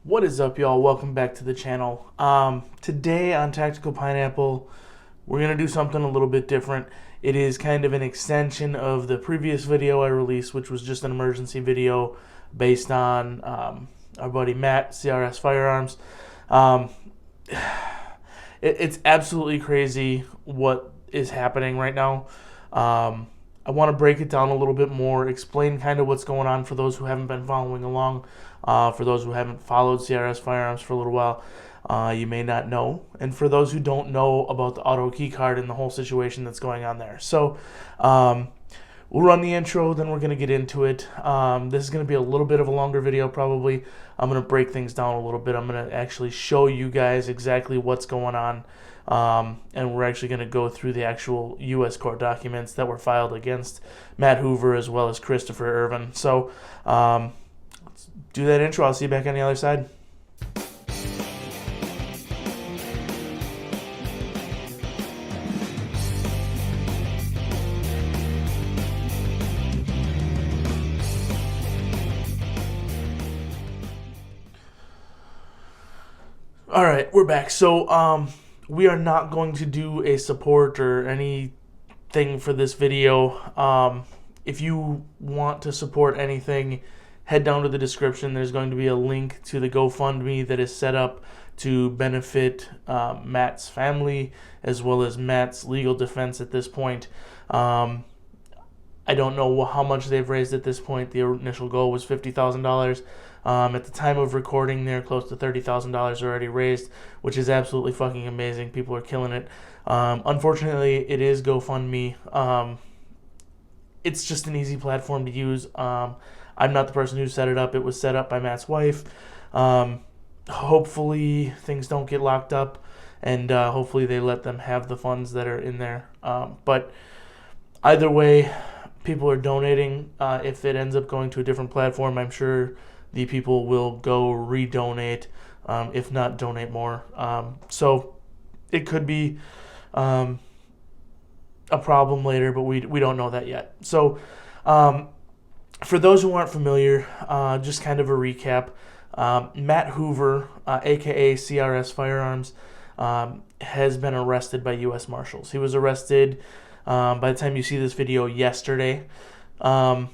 What is up, y'all? Welcome back to the channel. Today on Tactical Pineapple, we're going to do something a little bit different. It is kind of an extension of the previous video I released, which was just an emergency video based on our buddy Matt, CRS Firearms. Um, it's absolutely crazy what is happening right now. I want to break it down a little bit more, explain kind of what's going on for those who haven't been following along. For those who haven't followed CRS Firearms for a little while, you may not know. And for those who don't know about the auto key card and the whole situation that's going on there. So we'll run the intro, then we're going to get into it. This is going to be a little bit of a longer video probably. I'm going to break things down a little bit. I'm going to actually show you guys exactly what's going on. And we're actually going to go through the actual U.S. court documents that were filed against Matt Hoover as well as Christopher Irvin. So let's do that intro. I'll see you back on the other side. All right, we're back. So we are not going to do a support or anything for this video. If you want to support anything, head down to the description. There's going to be a link to the GoFundMe that is set up to benefit Matt's family as well as Matt's legal defense at this point. I don't know how much they've raised at this point. The initial goal was $50,000. At the time of recording, they're close to $30,000 already raised, which is absolutely fucking amazing. People are killing it. Unfortunately, it is GoFundMe. It's just an easy platform to use. I'm not the person who set it up. It was set up by Matt's wife. Hopefully, things don't get locked up, and hopefully they let them have the funds that are in there. But either way, people are donating. If it ends up going to a different platform, I'm sure the people will go redonate, if not donate more. So it could be a problem later, but we don't know that yet. So for those who aren't familiar, just kind of a recap. Matt Hoover, aka CRS Firearms, has been arrested by U.S. Marshals. He was arrested by the time you see this video yesterday, and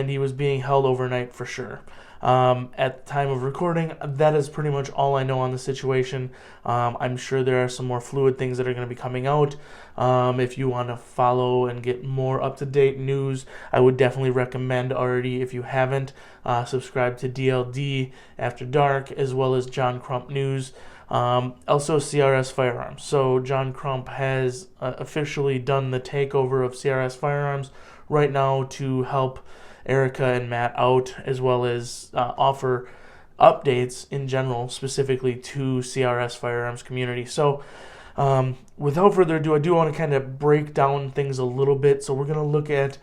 he was being held overnight for sure. At the time of recording, that is pretty much all I know on the situation. I'm sure there are some more fluid things that are going to be coming out. If you want to follow and get more up-to-date news, I would definitely recommend already, if you haven't, subscribe to DLD After Dark as well as John Crump News. Also CRS Firearms. So John Crump has officially done the takeover of CRS Firearms right now to help Erica and Matt out, as well as offer updates in general, specifically to CRS Firearms community. So without further ado, I do want to kind of break down things a little bit. So we're going to look at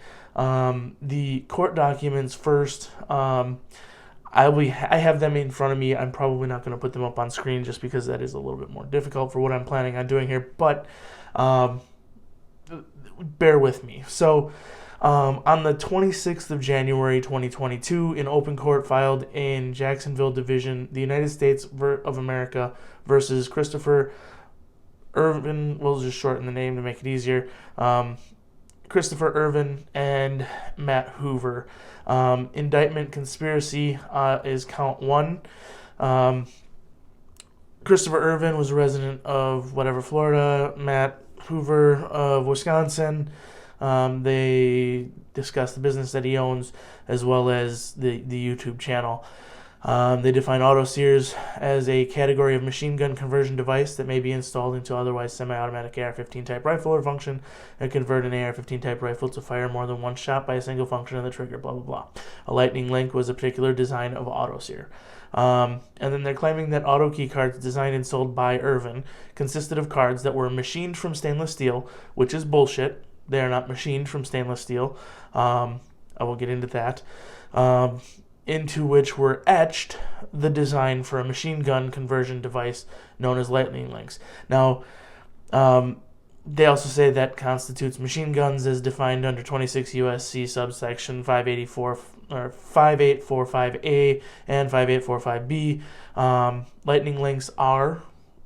the court documents first. I have them in front of me. I'm probably not going to put them up on screen just because that is a little bit more difficult for what I'm planning on doing here, but bear with me. So on the 26th of January 2022, in open court filed in Jacksonville Division, the United States of America versus Christopher Irvin, we'll just shorten the name to make it easier, Christopher Irvin and Matt Hoover. Indictment conspiracy is count one. Christopher Irvin was a resident of whatever, Florida. Matt Hoover of Wisconsin. They discuss the business that he owns as well as the YouTube channel. They define auto-sears as a category of machine gun conversion device that may be installed into otherwise semi-automatic AR-15 type rifle or function and convert an AR-15 type rifle to fire more than one shot by a single function of the trigger, blah, blah, blah. A lightning link was a particular design of auto-sear. And then they're claiming that auto key cards designed and sold by Irvin consisted of cards that were machined from stainless steel, which is bullshit. They are not machined from stainless steel. I will get into that. Into which were etched the design for a machine gun conversion device known as lightning links. Now, they also say that constitutes machine guns as defined under 26 U.S.C. subsection 584 or 5845A and 5845B, lightning links are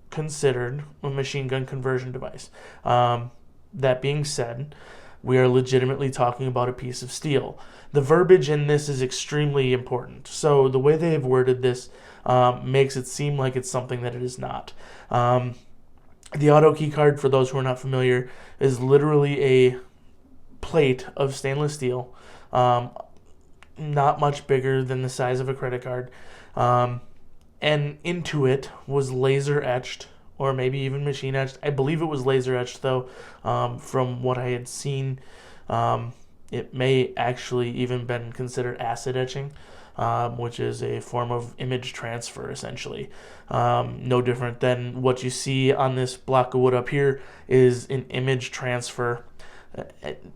considered a machine gun conversion device. That being said, we are legitimately talking about a piece of steel. The verbiage in this is extremely important. So the way they have worded this makes it seem like it's something that it is not. The auto key card, for those who are not familiar, is literally a plate of stainless steel, not much bigger than the size of a credit card, and into it was laser etched, or maybe even machine etched. I believe it was laser etched, though, from what I had seen. It may actually even been considered acid etching, which is a form of image transfer, essentially. No different than what you see on this block of wood up here is an image transfer.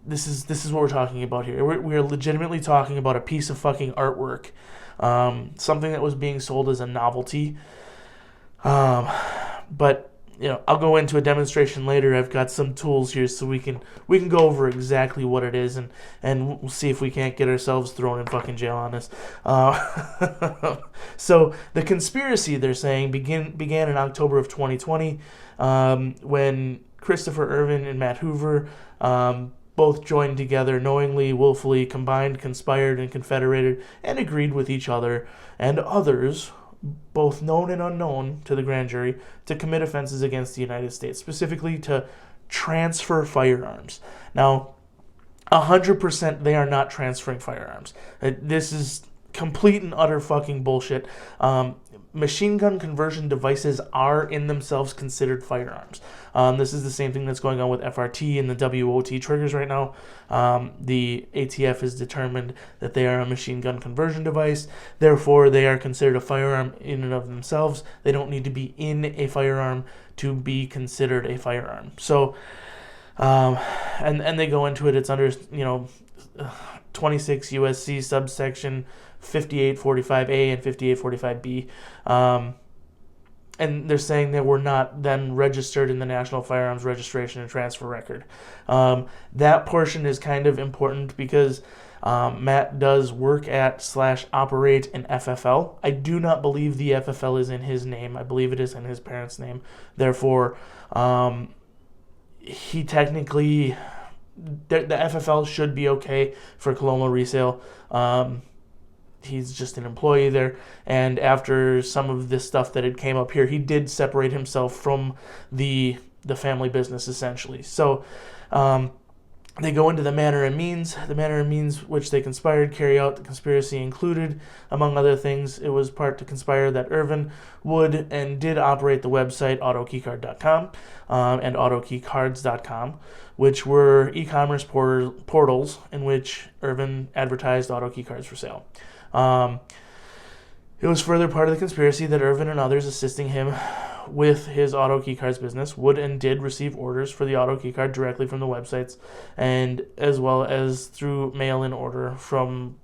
This is what we're talking about here. We're legitimately talking about a piece of fucking artwork, something that was being sold as a novelty. But I'll go into a demonstration later. I've got some tools here so we can go over exactly what it is, and we'll see if we can't get ourselves thrown in fucking jail on this. So the conspiracy, they're saying, began in October of 2020, when Christopher Irvin and Matt Hoover both joined together knowingly, willfully, combined, conspired, and confederated, and agreed with each other and others, both known and unknown to the grand jury, to commit offenses against the United States, specifically to transfer firearms. Now, 100% they are not transferring firearms. This is complete and utter fucking bullshit. Machine gun conversion devices are in themselves considered firearms. This is the same thing that's going on with FRT and the WOT triggers right now. The ATF has determined that they are a machine gun conversion device. Therefore, they are considered a firearm in and of themselves. They don't need to be in a firearm to be considered a firearm. So, and they go into it. It's under 26 USC subsection 5845A and 5845B. And they're saying they were not then registered in the National Firearms Registration and Transfer Record. That portion is kind of important because Matt does work at / operate an FFL. I do not believe the FFL is in his name. I believe it is in his parents' name. Therefore, he technically, the FFL should be okay for colonial resale. He's just an employee there, and after some of this stuff that had came up here, he did separate himself from the family business, essentially. So they go into the manner and means. The manner and means which they conspired carry out the conspiracy included, among other things, it was part to conspire that Irvin would and did operate the website autokeycard.com and autokeycards.com, which were e-commerce portals in which Irvin advertised auto key cards for sale. It was further part of the conspiracy that Irvin and others assisting him with his auto key cards business would and did receive orders for the auto key card directly from the websites, and as well as through mail-in order from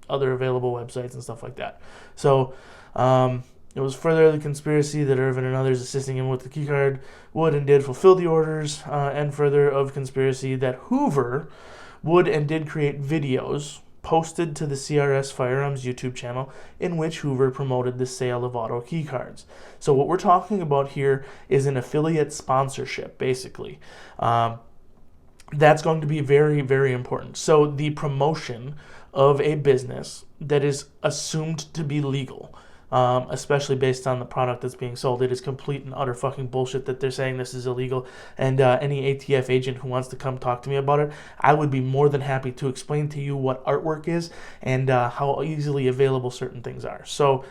other available websites and stuff like that. So it was further the conspiracy that Irvin and others assisting him with the key card would and did fulfill the orders, and further of conspiracy that Hoover would and did create videos posted to the CRS Firearms YouTube channel in which Hoover promoted the sale of auto key cards. So what we're talking about here is an affiliate sponsorship, basically. That's going to be very, very important. So the promotion of a business that is assumed to be legal, especially based on the product that's being sold. It is complete and utter fucking bullshit that they're saying this is illegal. And any ATF agent who wants to come talk to me about it, I would be more than happy to explain to you what artwork is and how easily available certain things are. So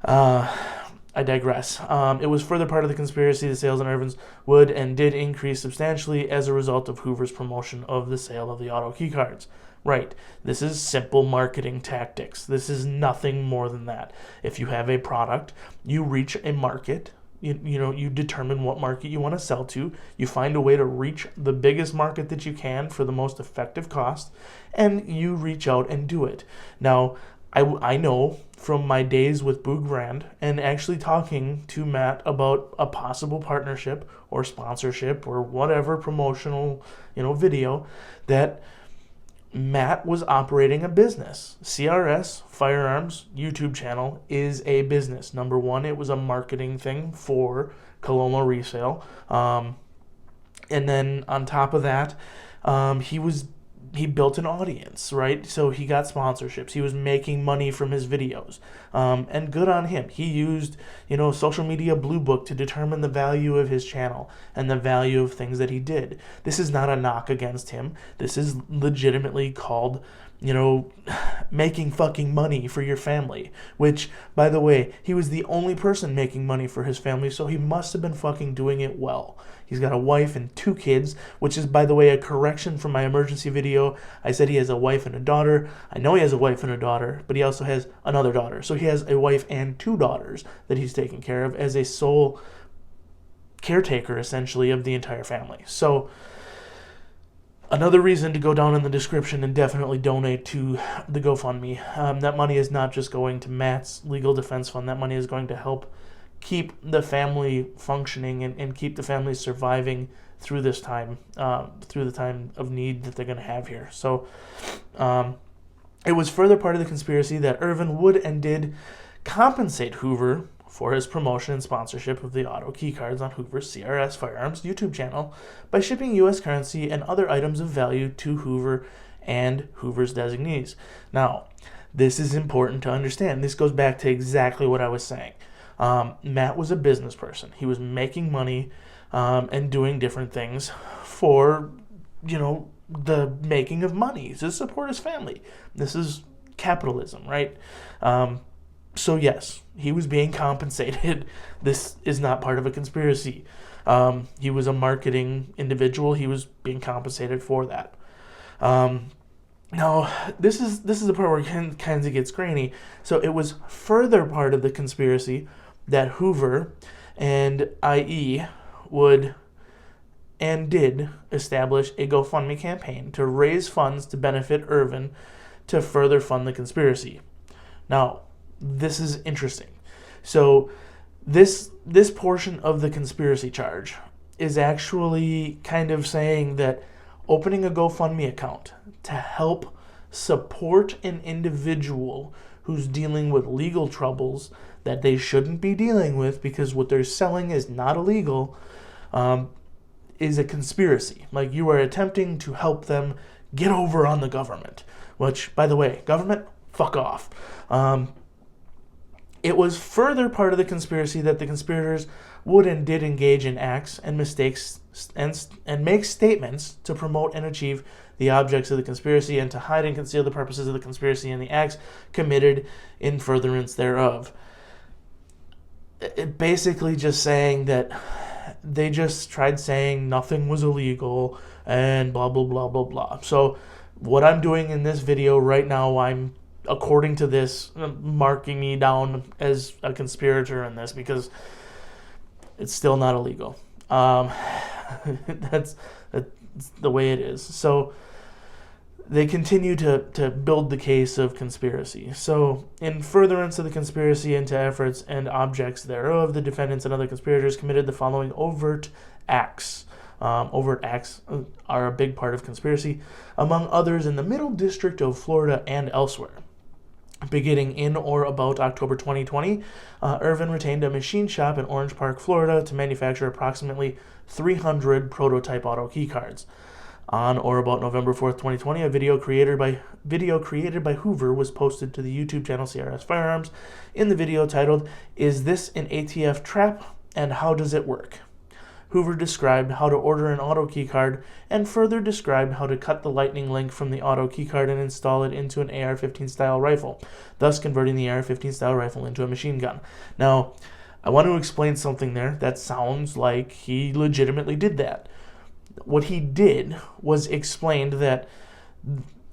I digress. It was further part of the conspiracy that sales in Irvin's would and did increase substantially as a result of Hoover's promotion of the sale of the auto key cards. Right. This is simple marketing tactics. This is nothing more than that. If you have a product, you reach a market, you determine what market you want to sell to, you find a way to reach the biggest market that you can for the most effective cost, and you reach out and do it. Now, I know from my days with Boog Brand and actually talking to Matt about a possible partnership or sponsorship or whatever promotional, video, that Matt was operating a business. CRS Firearms YouTube channel is a business. Number one, it was a marketing thing for Coloma Resale. And then on top of that, he built an audience, right? So he got sponsorships. He was making money from his videos. And good on him. He used, social media blue book to determine the value of his channel and the value of things that he did. This is not a knock against him. This is legitimately called, making fucking money for your family. Which, by the way, he was the only person making money for his family, so he must have been fucking doing it well. He's got a wife and 2 kids, which is, by the way, a correction from my emergency video. I said he has a wife and a daughter. I know he has a wife and a daughter, but he also has another daughter. So he has a wife and 2 daughters that he's taking care of as a sole caretaker, essentially, of the entire family. So another reason to go down in the description and definitely donate to the GoFundMe. That money is not just going to Matt's legal defense fund. That money is going to help keep the family functioning and keep the family surviving through this time, through the time of need that they're going to have here. So it was further part of the conspiracy that Irvin would and did compensate Hoover for his promotion and sponsorship of the auto keycards on Hoover's CRS Firearms YouTube channel by shipping U.S. currency and other items of value to Hoover and Hoover's designees. Now, this is important to understand. This goes back to exactly what I was saying. Matt was a business person. He was making money and doing different things for, the making of money to support his family. This is capitalism, right? So yes, he was being compensated. This is not part of a conspiracy. He was a marketing individual. He was being compensated for that. Now, this is the part where it kind of gets grainy. So it was further part of the conspiracy that Hoover and IE would and did establish a GoFundMe campaign to raise funds to benefit Irvin to further fund the conspiracy. Now, this is interesting. So this portion of the conspiracy charge is actually kind of saying that opening a GoFundMe account to help support an individual who's dealing with legal troubles that they shouldn't be dealing with because what they're selling is not illegal, is a conspiracy. Like, you are attempting to help them get over on the government, which, by the way, government, fuck off. It was further part of the conspiracy that the conspirators would and did engage in acts and mistakes and make statements to promote and achieve the objects of the conspiracy and to hide and conceal the purposes of the conspiracy and the acts committed in furtherance thereof. It basically just saying that they just tried saying nothing was illegal and blah, blah, blah, blah, blah. So what I'm doing in this video right now, I'm, according to this, marking me down as a conspirator in this because it's still not illegal. That's the way it is. So they continue to build the case of conspiracy. So in furtherance of the conspiracy into efforts and objects thereof, the defendants and other conspirators committed the following overt acts. Overt acts are a big part of conspiracy, among others in the Middle District of Florida and elsewhere. Beginning in or about October 2020, Irvin retained a machine shop in Orange Park, Florida, to manufacture approximately 300 prototype auto keycards. On or about November 4th, 2020, a video created by Hoover was posted to the YouTube channel CRS Firearms. In the video titled, "Is This an ATF Trap and How Does It Work?" Hoover described how to order an auto keycard and further described how to cut the lightning link from the auto keycard and install it into an AR-15 style rifle, thus converting the AR-15 style rifle into a machine gun. Now, I want to explain something there. That sounds like he legitimately did that. What he did was explained that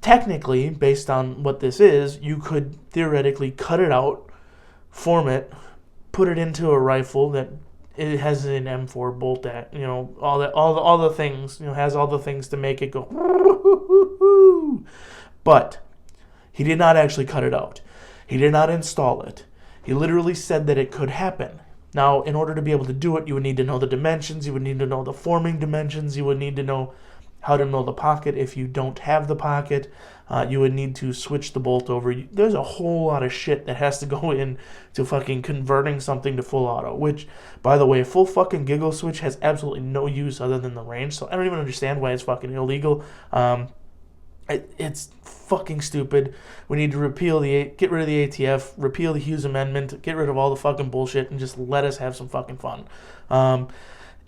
technically, based on what this is, you could theoretically cut it out, form it, put it into a rifle that it has an M4 bolt at, all the things, has all the things to make it go. But he did not actually cut it out. He did not install it. He literally said that it could happen. Now, in order to be able to do it, you would need to know the dimensions, you would need to know the forming dimensions, you would need to know how to mill the pocket if you don't have the pocket. You would need to switch the bolt over. There's a whole lot of shit that has to go in to fucking converting something to full auto, which, by the way, full fucking giggle switch has absolutely no use other than the range, so I don't even understand why it's fucking illegal. It's fucking stupid. We need to get rid of the ATF, repeal the Hughes Amendment, get rid of all the fucking bullshit, and just let us have some fucking fun.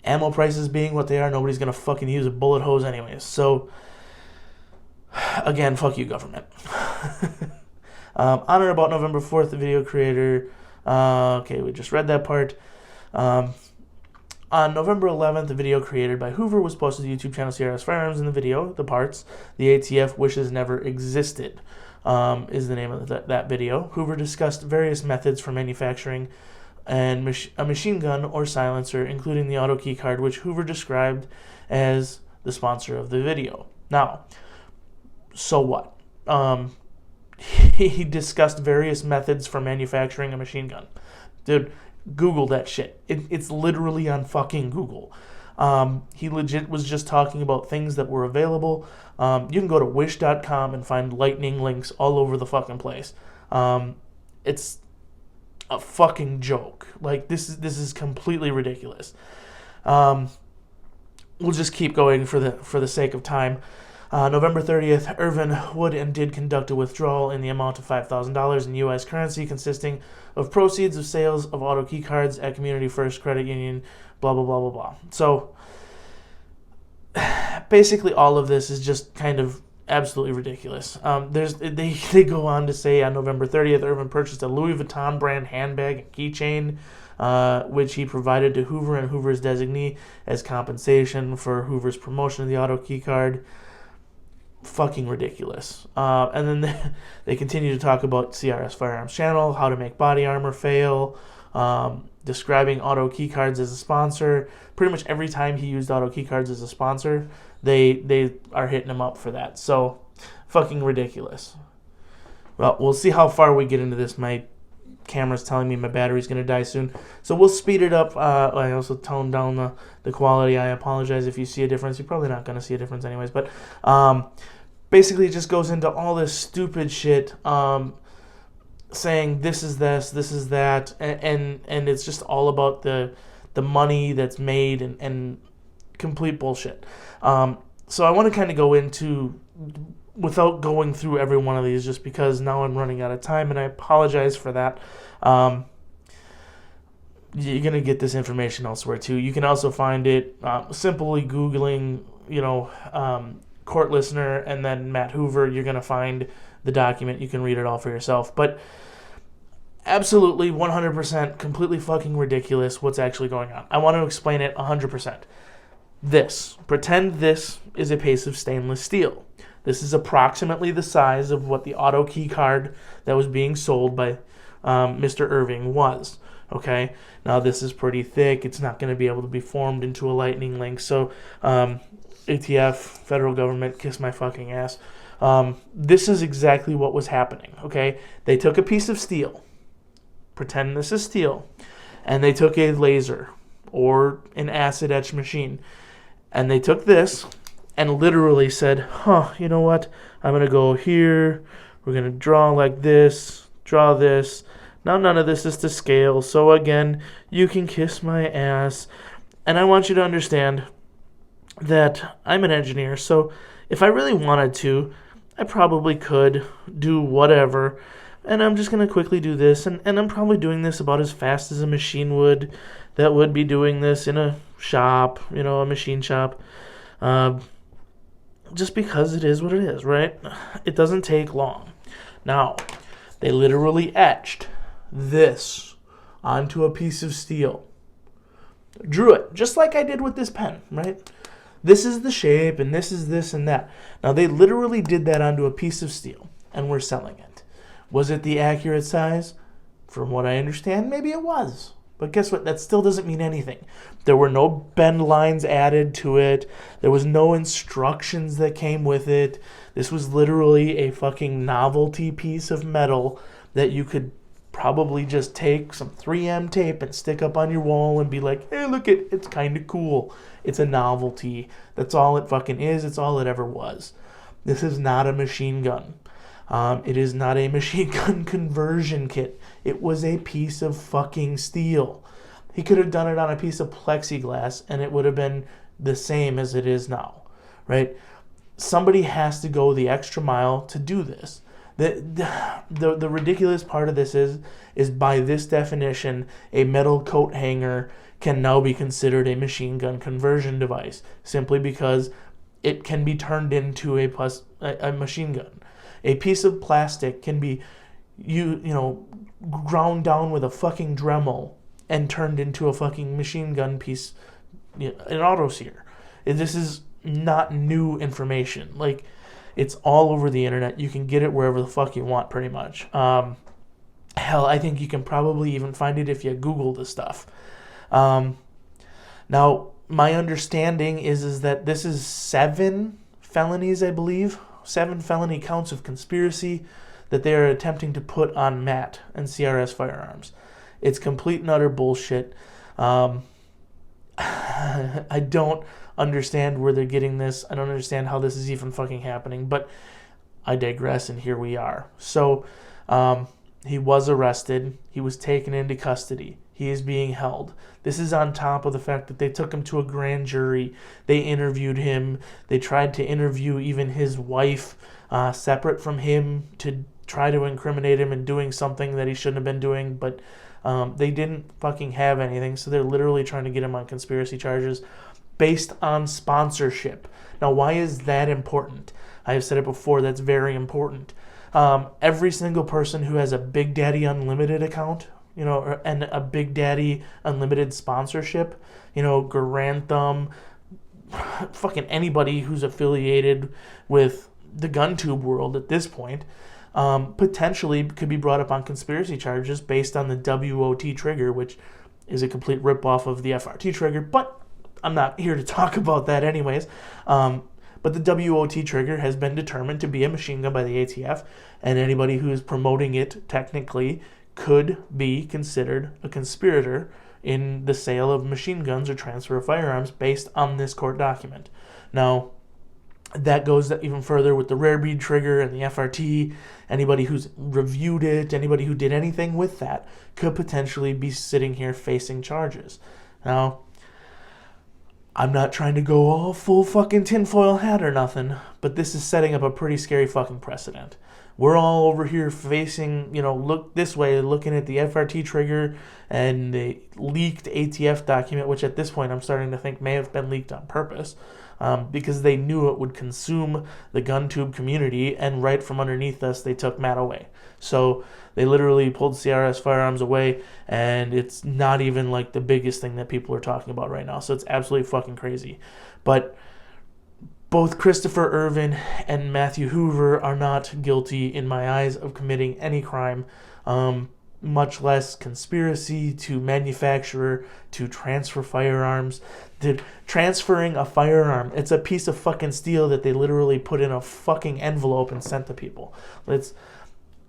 Ammo prices being what they are, nobody's gonna fucking use a bullet hose anyways. So, again, fuck you, government. On or about November 4th, the video creator... okay, we just read that part. On November 11th, the video created by Hoover was posted to the YouTube channel CRS Firearms. In the video, the parts the ATF wishes never existed is the name of that video. Hoover discussed various methods for manufacturing and a machine gun or silencer, including the auto key card, which Hoover described as the sponsor of the video. Now, so what? He discussed various methods for manufacturing a machine gun. Dude, Google that shit. It's literally on fucking Google. He legit was just talking about things that were available. You can go to wish.com and find lightning links all over the fucking place. It's a fucking joke. Like, this is completely ridiculous. We'll just keep going for the sake of time. November 30th, Irvin would and did conduct a withdrawal in the amount of $5,000 in U.S. currency, consisting of proceeds of sales of auto key cards at Community First Credit Union, blah, blah, blah, blah, blah. So, basically all of this is just kind of absolutely ridiculous. They go on to say on November 30th, Irvin purchased a Louis Vuitton brand handbag and keychain, which he provided to Hoover and Hoover's designee as compensation for Hoover's promotion of the auto key card. Fucking ridiculous. And then they continue to talk about CRS Firearms channel, how to make body armor fail, describing auto key cards as a sponsor. Pretty much every time he used auto key cards as a sponsor, they are hitting him up for that. So, fucking ridiculous. Well, we'll see how far we get into this. My camera's telling me my battery's going to die soon. So we'll speed it up. I also toned down the quality. I apologize if you see a difference. You're probably not going to see a difference anyways. But basically it just goes into all this stupid shit, saying this is this is that. And it's just all about the money that's made and complete bullshit. So I want to kind of go into... without going through every one of these, just because now I'm running out of time, and I apologize for that. You're going to get this information elsewhere, too. You can also find it simply Googling, court listener and then Matt Hoover. You're going to find the document. You can read it all for yourself. But absolutely, 100%, completely fucking ridiculous what's actually going on. I want to explain it 100%. Pretend this is a piece of stainless steel. This is approximately the size of what the auto key card that was being sold by Mr. Irving was. Okay? Now, this is pretty thick. It's not going to be able to be formed into a lightning link. So, ATF, federal government, kiss my fucking ass. This is exactly what was happening. Okay? They took a piece of steel. Pretend this is steel. And they took a laser or an acid etch machine. And they took this and literally said, you know what? I'm going to go here. We're going to draw like this, draw this. Now none of this is to scale. So again, you can kiss my ass. And I want you to understand that I'm an engineer. So if I really wanted to, I probably could do whatever. And I'm just going to quickly do this. And I'm probably doing this about as fast as a machine would that would be doing this in a shop, a machine shop. Just because it is what it is, right? It doesn't take long. Now, they literally etched this onto a piece of steel. Drew it, just like I did with this pen, right? This is the shape, and this is this and that. Now, they literally did that onto a piece of steel, and we're selling it. Was it the accurate size? From what I understand, maybe it was. But guess what? That still doesn't mean anything. There were no bend lines added to it. There was no instructions that came with it. This was literally a fucking novelty piece of metal that you could probably just take some 3M tape and stick up on your wall and be like, hey, look, it's kind of cool. It's a novelty. That's all it fucking is. It's all it ever was. This is not a machine gun. It is not a machine gun conversion kit. It was a piece of fucking steel. He could have done it on a piece of plexiglass and it would have been the same as it is now, right? Somebody has to go the extra mile to do this. The ridiculous part of this is by this definition, a metal coat hanger can now be considered a machine gun conversion device simply because it can be turned into a machine gun. A piece of plastic can be ground down with a fucking Dremel and turned into a fucking machine gun piece, an auto sear. This is not new information. Like, it's all over the internet. You can get it wherever the fuck you want, pretty much. Hell, I think you can probably even find it if you Google the stuff. Now, my understanding is that this is 7 felonies, I believe. 7 felony counts of conspiracy that they are attempting to put on Matt and CRS Firearms. It's complete and utter bullshit. I don't understand where they're getting this. I don't understand how this is even fucking happening, but I digress, and here we are. So he was arrested. He was taken into custody. He is being held. This is on top of the fact that they took him to a grand jury. They interviewed him. They tried to interview even his wife separate from him to try to incriminate him in doing something that he shouldn't have been doing, but they didn't fucking have anything, so they're literally trying to get him on conspiracy charges based on sponsorship. Now, why is that important? I have said it before, that's very important. Every single person who has a Big Daddy Unlimited account, and a Big Daddy Unlimited sponsorship, Garantham, fucking anybody who's affiliated with the GunTube world at this point, potentially could be brought up on conspiracy charges based on the WOT trigger, which is a complete ripoff of the FRT trigger, but I'm not here to talk about that anyways. But the WOT trigger has been determined to be a machine gun by the ATF, and anybody who is promoting it technically could be considered a conspirator in the sale of machine guns or transfer of firearms based on this court document. Now, that goes even further with the rare breed trigger and the FRT. Anybody who's reviewed it, anybody who did anything with that could potentially be sitting here facing charges. Now, I'm not trying to go all full fucking tinfoil hat or nothing, but this is setting up a pretty scary fucking precedent. We're all over here facing, look this way, looking at the FRT trigger and the leaked ATF document, which at this point I'm starting to think may have been leaked on purpose, because they knew it would consume the GunTube community, and right from underneath us, they took Matt away. So they literally pulled CRS Firearms away, and it's not even like the biggest thing that people are talking about right now. So it's absolutely fucking crazy. But both Christopher Irvin and Matthew Hoover are not guilty in my eyes of committing any crime, much less conspiracy to manufacture, to transfer firearms. Transferring a firearm, it's a piece of fucking steel that they literally put in a fucking envelope and sent to people. It's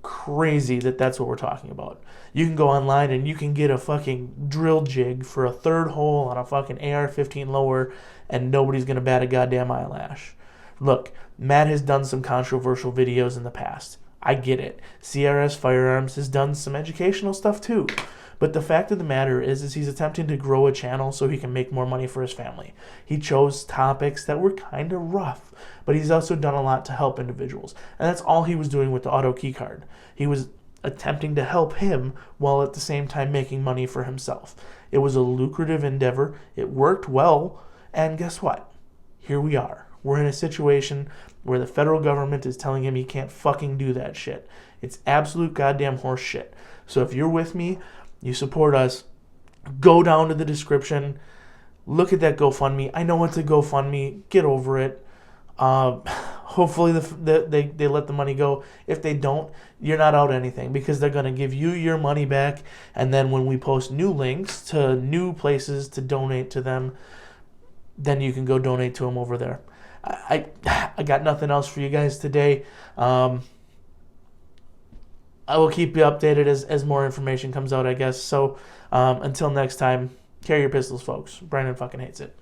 crazy that that's what we're talking about. You can go online and you can get a fucking drill jig for a third hole on a fucking AR-15 lower, and nobody's going to bat a goddamn eyelash. Look, Matt has done some controversial videos in the past. I get it. CRS Firearms has done some educational stuff too. But the fact of the matter is he's attempting to grow a channel so he can make more money for his family. He chose topics that were kind of rough, but he's also done a lot to help individuals. And that's all he was doing with the auto key card. He was attempting to help him while at the same time making money for himself. It was a lucrative endeavor. It worked well. And guess what? Here we are. We're in a situation where the federal government is telling him he can't fucking do that shit. It's absolute goddamn horse shit. So if you're with me, you support us, go down to the description, look at that GoFundMe. I know it's a GoFundMe. Get over it. Hopefully they let the money go. If they don't, you're not out anything, because they're going to give you your money back, and then when we post new links to new places to donate to them, then you can go donate to them over there. I got nothing else for you guys today. I will keep you updated as more information comes out, I guess. So until next time, carry your pistols, folks. Brandon fucking hates it.